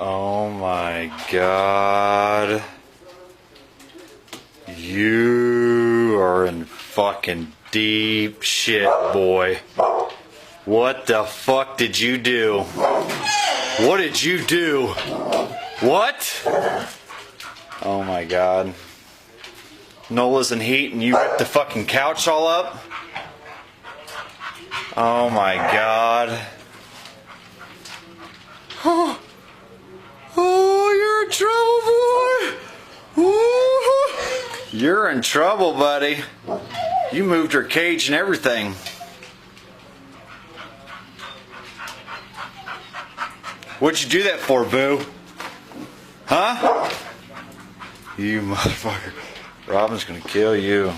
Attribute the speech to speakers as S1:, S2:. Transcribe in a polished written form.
S1: Oh my God. You are in fucking deep shit, boy. What the fuck did you do? What did you do? What? Oh my God. Nola's in heat and you ripped the fucking couch all up? Oh my God. Oh, you're in trouble, boy. Ooh. You're in trouble, buddy. You moved her cage and everything. What'd you do that for, boo? Huh? You motherfucker. Robin's gonna kill you.